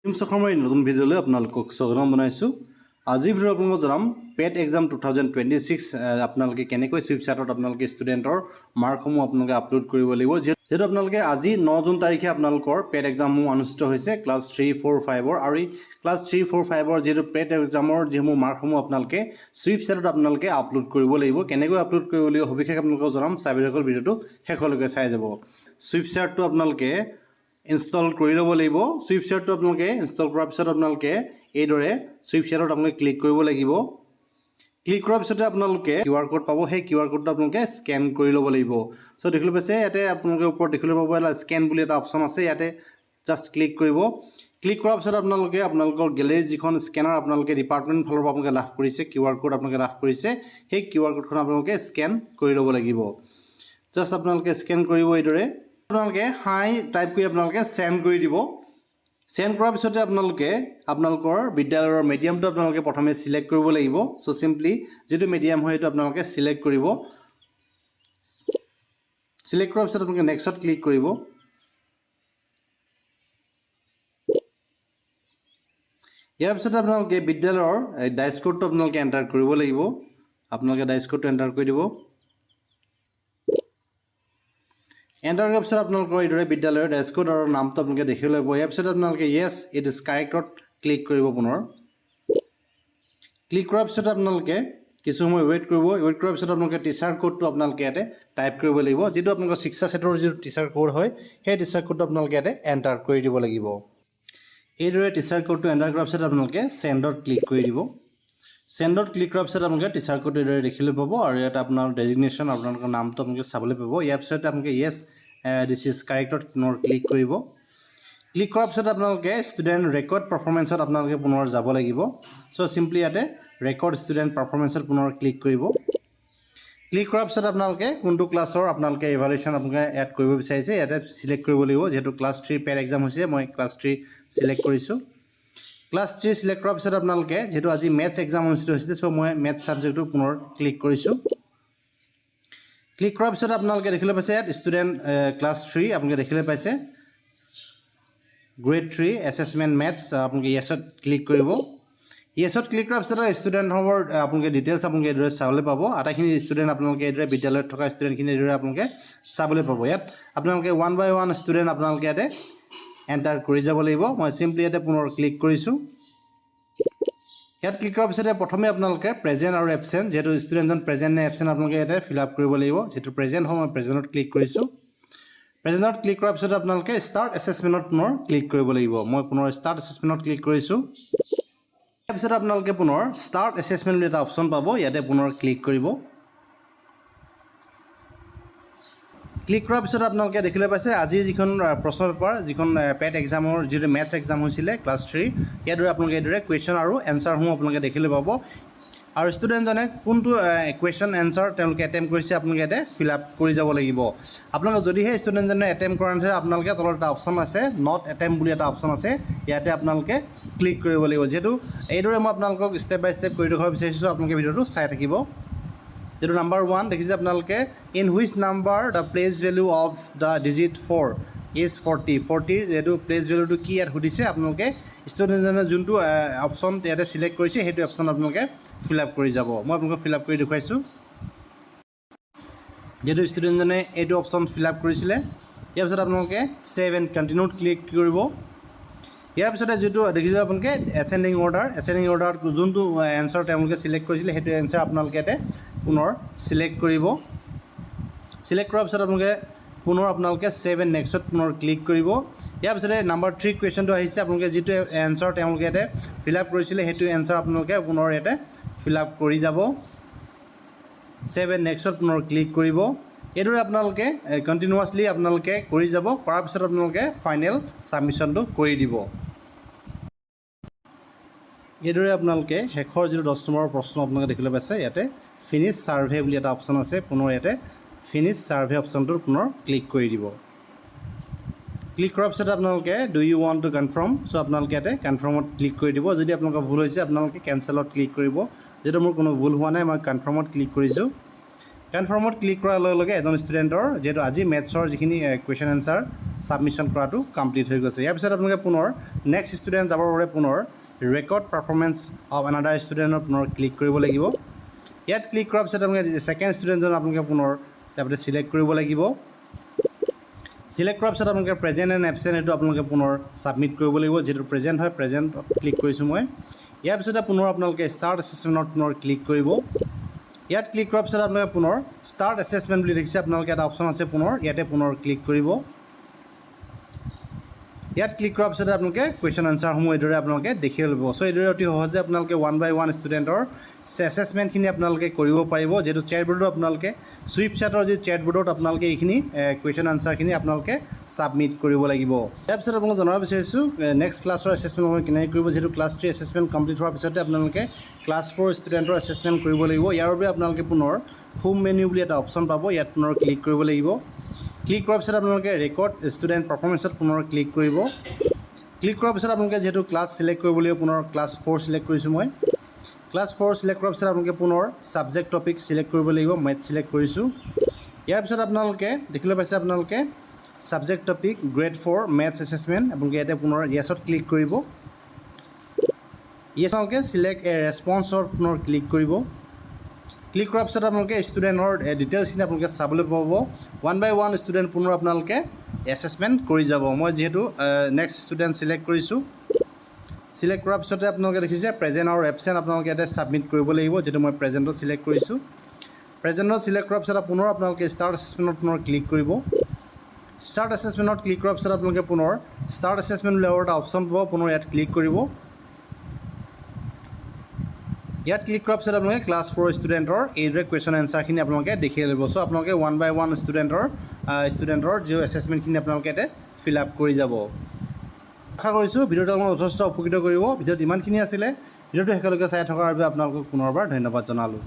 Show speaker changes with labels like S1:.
S1: মই নতুন ভিডিঅ'লৈ আপোনালোকক স্বাগতম জনাইছোঁ। আজিৰ ভিডিঅ'ত আপোনালোকক জনাম পেট এক্সাম 2026 আপোনালোকে কেনেকৈ সুইপচাৰ্টত আপোনালোকে ষ্টুডেণ্টৰ মাৰ্কসমূহ আপোনালোকে আপলোড কৰিব লাগিব। যিহেতু আপোনালোকে আজি 9 জুন তাৰিখে আপোনালোকৰ পেট এক্সামসমূহ অনুষ্ঠিত হৈছে ক্লাছ 3, 4, 5 আৰু এই ক্লাছ 3, 4, 5 যিহেতু পেট এক্সামৰ যিসমূহ মাৰ্কসমূহ আপোনালোকে সুইপচাৰ্টত আপোনালোকে আপলোড কৰিব লাগিব। কেনেকৈ আপলোড কৰিব লাগিব সবিশেষ আপোনালোকক জনাম। চাবিৰকল ভিডিঅ'টো শেষলৈকে চাই যাব। সুইপচাৰ্টটো আপোনালোকে ইনষ্টল কৰি ল'ব লাগিব। সুইপচাৰ্টটো আপোনালোকে ইনষ্টল কৰাৰ পিছত আপোনালোকে এইদৰে সুইপচাৰ্টত আপোনালোকে ক্লিক কৰিব লাগিব। ক্লিক কৰাৰ পিছতে আপোনালোকে QR কোড পাব। সেই QR কোডটো আপোনালোকে স্কেন কৰি ল'ব লাগিব। চ' দেখিবলৈ পাইছে ইয়াতে আপোনালোকে ওপৰত দেখিবলৈ পাব এটা স্কেন বুলি এটা অপশ্যন আছে। ইয়াতে জাষ্ট ক্লিক কৰিব। ক্লিক কৰাৰ পিছত আপোনালোকে আপোনালোকৰ গেলেৰীৰ যিখন স্কেনাৰ আপোনালোকে ডিপাৰ্টমেণ্ট ফালৰ পৰা আপোনালোকে লাভ কৰিছে, QR কোড আপোনালোকে লাভ কৰিছে, সেই QR কোডখন আপোনালোকে স্কেন কৰি ল'ব লাগিব। জাষ্ট আপোনালোকে স্কেন কৰিব এইদৰে। আপোনালোকে হাই টাইপ কৰি আপোনালোকে চেণ্ড কৰি দিব। চেণ্ড কৰাৰ পিছতে আপোনালোকে আপোনালোকৰ বিদ্যালয়ৰ মিডিয়ামটো আপোনালোকে প্ৰথমে চিলেক্ট কৰিব লাগিব। চ' চিম্পলি যিটো মিডিয়াম হয় সেইটো আপোনালোকে চিলেক্ট কৰিব। চিলেক্ট কৰাৰ পিছত আপোনালোকে নেক্সটত ক্লিক কৰিব। ইয়াৰ পিছতে আপোনালোকে বিদ্যালয়ৰ ডাইচ কোডটো আপোনালোকে এণ্টাৰ কৰিব লাগিব। আপোনালোকে ডাইচ কোডটো এণ্টাৰ কৰি দিব। এণ্টাৰ কৰাৰ পিছত আপোনালোকৰ এইদৰে বিদ্যালয়ৰ ডাইচ কোড আৰু নামটো আপোনালোকে দেখিবলৈ পাব। ইয়াৰ পিছত আপোনালোকে য়েছ ইট ইজ কাৰেক্টত ক্লিক কৰিব। পুনৰ ক্লিক কৰাৰ পিছত আপোনালোকে কিছু সময় ৱেইট কৰিব। ৱেইট কৰাৰ পিছত আপোনালোকে টিচাৰ কোডটো আপোনালোকে ইয়াতে টাইপ কৰিব লাগিব। যিটো আপোনালোকৰ শিক্ষা ক্ষেত্ৰৰ যিটো টিচাৰ কোড হয় সেই টিচাৰ কোডটো আপোনালোকে ইয়াতে এণ্টাৰ কৰি দিব লাগিব। এইদৰে টিচাৰ কোডটো এণ্টাৰ কৰাৰ পিছত আপোনালোকে চেণ্ডত ক্লিক কৰি দিব। চেণ্ডত ক্লিক কৰাৰ পিছত আপোনালোকে টিচাৰ কোডটো এইদৰে দেখিবলৈ পাব আৰু ইয়াত আপোনাৰ ডেজিগনেশ্যন আপোনালোকৰ নামটো আপোনালোকে চাবলৈ পাব। ইয়াৰ পিছতে আপোনালোকে য়েছ দিছ ইজ কাৰেক্টত পুনৰ ক্লিক কৰিব। ক্লিক কৰাৰ পিছত আপোনালোকে ষ্টুডেণ্ট ৰেকৰ্ড পাৰফৰ্মেঞ্চত আপোনালোকে পুনৰ যাব লাগিব। চ' চিম্পলি ইয়াতে ৰেকৰ্ড ষ্টুডেণ্ট পাৰফৰ্মেঞ্চত পুনৰ ক্লিক কৰিব। ক্লিক কৰাৰ পিছত আপোনালোকে কোনটো ক্লাছৰ আপোনালোকে ইভালুৱেশ্যন আপোনালোকে এড কৰিব বিচাৰিছে ইয়াতে চিলেক্ট কৰিব লাগিব। যিহেতু ক্লাছ 3 পেড এক্সাম হৈছে, মই ক্লাছ 3 চিলেক্ট কৰিছোঁ। ক্লাছ 3 চিলেক্ট কৰাৰ পিছত আপোনালোকে যিহেতু আজি মেথছ এক্সাম অনুষ্ঠিত হৈছিলে, চ' মই মেথছ ছাবজেক্টটো পুনৰ ক্লিক কৰিছোঁ। ক্লিক কৰাৰ পিছত আপোনালোকে দেখিবলৈ পাইছে ইয়াত ষ্টুডেণ্ট ক্লাছ 3 আপোনালোকে দেখিবলৈ পাইছে গ্ৰেড 3 এছেছমেণ্ট মেথছ। আপোনালোকে য়েছত ক্লিক কৰিব। য়েছত ক্লিক কৰাৰ পিছত ষ্টুডেণ্টসমূহৰ আপোনালোকে ডিটেইলছ আপোনালোকে এইদৰে চাবলৈ পাব। আটাইখিনি ষ্টুডেণ্ট আপোনালোকে এইদৰে বিদ্যালয়ত থকা ষ্টুডেণ্টখিনি এইদৰে আপোনালোকে চাবলৈ পাব। ইয়াত আপোনালোকে 1 by 1 ষ্টুডেণ্ট আপোনালোকে ইয়াতে এণ্টাৰ কৰি যাব লাগিব। মই চিম্পলি ইয়াতে পুনৰ ক্লিক কৰিছোঁ। ইয়াত ক্লিক কৰাৰ পিছতে প্ৰথমে আপোনালোকে প্ৰেজেণ্ট আৰু এবচেণ্ট, যিহেতু ষ্টুডেণ্টজন প্ৰেজেণ্ট নে এবচেণ্ট আপোনালোকে ইয়াতে ফিল আপ কৰিব লাগিব। যিহেতু প্ৰেজেণ্ট হয় মই প্ৰেজেণ্টত ক্লিক কৰিছোঁ। প্ৰেজেণ্টত ক্লিক কৰাৰ পিছত আপোনালোকে ষ্টাৰ্ট এছেছমেণ্টত পুনৰ ক্লিক কৰিব লাগিব। মই পুনৰ ষ্টাৰ্ট এছেছমেণ্টত ক্লিক কৰিছোঁ। তাৰপিছত আপোনালোকে পুনৰ ষ্টাৰ্ট এছেছমেণ্ট বুলি এটা অপশ্যন পাব। ইয়াতে পুনৰ ক্লিক কৰিব। ক্লিক কৰাৰ পিছত আপোনালোকে দেখিবলৈ পাইছে আজিৰ যিখন প্ৰশ্ন পেপাৰ, যিখন পেট এক্সামৰ যিটো মেথছ এক্সাম হৈছিলে ক্লাছ 3, ইয়াৰ আপোনালোকে এইদৰে কুৱেশ্যন আৰু এনচাৰসমূহ আপোনালোকে দেখিবলৈ পাব। আৰু ষ্টুডেণ্টজনে কোনটো কুৱেশ্যন এনচাৰ তেওঁলোকে এটেম্প কৰিছে আপোনালোকে ইয়াতে ফিল আপ কৰি যাব লাগিব। আপোনালোকে যদিহে ষ্টুডেণ্টজনে এটেম্প কৰা নাথাকে আপোনালোকে তলত এটা অপশ্যন আছে নট এটেম্প বুলি এটা অপশ্যন আছে, ইয়াতে আপোনালোকে ক্লিক কৰিব লাগিব। যিহেতু এইদৰে মই আপোনালোকক ষ্টেপ বাই ষ্টেপ কৰি দেখুৱাব বিচাৰিছোঁ, আপোনালোকে ভিডিঅ'টো চাই থাকিব। যিটো নাম্বাৰ 1 দেখিছে আপোনালোকে in which number the place value of the digit 4 is 40। 40 যিহেতু প্লেচ ভেলুটো কি ইয়াত সুধিছে, আপোনালোকে ষ্টুডেণ্টজনে যোনটো অপশ্যন ইয়াতে চিলেক্ট কৰিছে সেইটো অপশ্যন আপোনালোকে ফিল আপ কৰি যাব। মই আপোনালোকক ফিল আপ কৰি দেখুৱাইছোঁ। যিহেতু ষ্টুডেণ্টজনে এইটো অপশ্যন ফিল আপ কৰিছিলে, ইয়াৰ পিছত আপোনালোকে ছেভ এণ্ড কণ্টিনিউত ক্লিক কৰিব। ইয়াৰ পিছতে যিটো দেখিছে আপোনালোকে এছেণ্ডিং অৰ্ডাৰত যোনটো এনচাৰ তেওঁলোকে চিলেক্ট কৰিছিলে সেইটো এনচাৰ আপোনালোকে ইয়াতে পুনৰ চিলেক্ট কৰিব। চিলেক্ট কৰাৰ পিছত আপোনালোকে ছেভ এণ্ড নেক্সটত পুনৰ ক্লিক কৰিব। ইয়াৰ পিছতে নাম্বাৰ 3 কুৱেশ্যনটো আহিছে, আপোনালোকে যিটো এনচাৰ তেওঁলোকে ইয়াতে ফিল আপ কৰিছিলে সেইটো এনচাৰ আপোনালোকে পুনৰ ইয়াতে ফিল আপ কৰি যাব। ছেভ এণ্ড নেক্সটত পুনৰ ক্লিক কৰিব। এইদৰে আপোনালোকে কণ্টিনিউৱাছলি আপোনালোকে কৰি যাব। কৰাৰ পিছত আপোনালোকে ফাইনেল ছাবমিশ্যনটো কৰি দিব। এইদৰে আপোনালোকে শেষৰ যিটো 10 নম্বৰৰ প্ৰশ্ন আপোনালোকে দেখিবলৈ পাইছে ইয়াতে ফিনিছ ছাৰ্ভে বুলি এটা অপশ্যন আছে, পুনৰ ইয়াতে ফিনিছ ছাৰ্ভে অপশ্যনটোত পুনৰ ক্লিক কৰি দিব। ক্লিক কৰাৰ পিছত আপোনালোকে do you want to confirm, so' আপোনালোকে ইয়াতে কনফাৰ্মত ক্লিক কৰি দিব। যদি আপোনালোকৰ ভুল হৈছে আপোনালোকে কেনচেলত ক্লিক কৰিব। যিহেতু মোৰ কোনো ভুল হোৱা নাই মই কনফাৰ্মত ক্লিক কৰিছোঁ। কনফাৰ্মত ক্লিক কৰাৰ লগে লগে এজন ষ্টুডেণ্টৰ যিহেতু আজি মেথছৰ যিখিনি কুৱেশ্যন এনচাৰ ছাবমিশ্যন কৰাটো কমপ্লিট হৈ গৈছে। ইয়াৰ পিছত আপোনালোকে পুনৰ নেক্সট ষ্টুডেণ্ট যাবৰ বাবে পুনৰ ৰেকৰ্ড পাৰফৰ্মেঞ্চ অফ এনাডাৰ ষ্টুডেণ্টৰ পুনৰ ক্লিক কৰিব লাগিব। ইয়াত ক্লিক কৰাৰ পিছত আপোনালোকে ছেকেণ্ড ষ্টুডেণ্টজন আপোনালোকে পুনৰ আপুনি চিলেক্ট কৰিব লাগিব। চিলেক্ট কৰাৰ পিছত আপোনালোকে প্ৰেজেণ্ট এণ্ড এবচেণ্ট এইটো আপোনালোকে পুনৰ ছাবমিট কৰিব লাগিব। যিহেতু প্ৰেজেণ্ট হয় প্ৰেজেণ্টত ক্লিক কৰিছোঁ মই। ইয়াৰ পিছতে পুনৰ আপোনালোকে ষ্টাৰ্ট এছেছমেণ্টত পুনৰ ক্লিক কৰিব। ইয়াত ক্লিক কৰাৰ পিছত আপোনালোকে পুনৰ ষ্টাৰ্ট এছেছমেণ্ট বুলি দেখিছে, আপোনালোকে এটা অপশ্যন আছে পুনৰ ইয়াতে পুনৰ ক্লিক কৰিব। ইয়াত ক্লিক কৰাৰ পিছতে আপোনালোকে কুৱেশ্যন এনচাৰসমূহ এইদৰে আপোনালোকে দেখিব লাগিব। চ' এইদৰে অতি সহজে আপোনালোকে 1 by 1 ষ্টুডেণ্টৰ এছেছমেণ্টখিনি আপোনালোকে কৰিব পাৰিব। যিহেতু চেট বৰ্ডত আপোনালোকে ছুইপচাটৰ যি চেট বৰ্ডত আপোনালোকে এইখিনি কুৱেশ্যন এনচাৰখিনি আপোনালোকে ছাবমিট কৰিব লাগিব। তাৰপিছত আপোনালোকক জনাব বিচাৰিছোঁ নেক্সট ক্লাছৰ এছেছমেণ্ট আপোনালোকে কেনেকৈ কৰিব। যিহেতু ক্লাছ 3 এছেছমেণ্ট কমপ্লিট হোৱাৰ পিছতে আপোনালোকে ক্লাছ 4 ষ্টুডেণ্টৰ এছেছমেণ্ট কৰিব লাগিব। ইয়াৰ বাবে আপোনালোকে পুনৰ হোম মেনু বুলি এটা অপশ্যন পাব, ইয়াত পুনৰ ক্লিক কৰিব লাগিব। ক্লিক কৰাৰ পিছত আপোনালোকে ৰেকৰ্ড ষ্টুডেণ্ট পাৰফৰ্মেঞ্চত পুনৰ ক্লিক কৰিব। ক্লিক কৰাৰ পিছত আপোনালোকে যিহেতু ক্লাছ চিলেক্ট কৰিব লাগিব, পুনৰ ক্লাছ 4 চিলেক্ট কৰিছোঁ মই। ক্লাছ 4 চিলেক্ট কৰাৰ পিছত আপোনালোকে পুনৰ ছাবজেক্ট টপিক চিলেক্ট কৰিব লাগিব, মেথ চিলেক্ট কৰিছোঁ। ইয়াৰ পিছত আপোনালোকে দেখিবলৈ পাইছে আপোনালোকে subject topic grade 4 maths assessment, আপোনালোকে ইয়াতে পুনৰ য়েছত ক্লিক কৰিব। য়েছ আপোনালোকে চিলেক্ট এ ৰেছপন্সত পুনৰ ক্লিক কৰিব। ক্লিক কৰাৰ পিছত আপোনালোকে ষ্টুডেণ্টৰ ডিটেইলছখিনি আপোনালোকে চাবলৈ পাব। 1 by 1 ষ্টুডেণ্ট পুনৰ আপোনালোকে এছেছমেণ্ট কৰি যাব। মই যিহেতু নেক্সট ষ্টুডেণ্ট চিলেক্ট কৰিছোঁ। চিলেক্ট কৰাৰ পিছতে আপোনালোকে দেখিছে প্ৰেজেণ্ট আৰু এবচেণ্ট আপোনালোকে ইয়াতে ছাবমিট কৰিব লাগিব। যিহেতু মই প্ৰেজেণ্টত চিলেক্ট কৰিছোঁ। প্ৰেজেণ্টত চিলেক্ট কৰাৰ পিছত পুনৰ আপোনালোকে ষ্টাৰ্ট এছেছমেণ্টত পুনৰ ক্লিক কৰিব। ষ্টাৰ্ট এছেছমেণ্টত ক্লিক কৰাৰ পিছত আপোনালোকে পুনৰ ষ্টাৰ্ট এছেছমেণ্ট বুলি আৰু এটা অপশ্যন পাব, পুনৰ ইয়াত ক্লিক কৰিব। ইয়াত ক্লিক কৰাৰ পিছত আপোনালোকে ক্লাছ 4 ষ্টুডেণ্টৰ এইদৰে কুৱেশ্যন এনচাৰখিনি আপোনালোকে দেখিব লাগিব। চ' আপোনালোকে 1 by 1 ষ্টুডেণ্টৰ যি এছেছমেণ্টখিনি আপোনালোকে ইয়াতে ফিল আপ কৰি যাব। আশা কৰিছোঁ ভিডিঅ'টো আপোনালোকক যথেষ্ট উপকৃত কৰিব। ভিডিঅ'ত ইমানখিনি আছিলে। ভিডিঅ'টো শেষলৈকে চাই থকাৰ বাবে আপোনালোকক পুনৰবাৰ ধন্যবাদ জনালোঁ।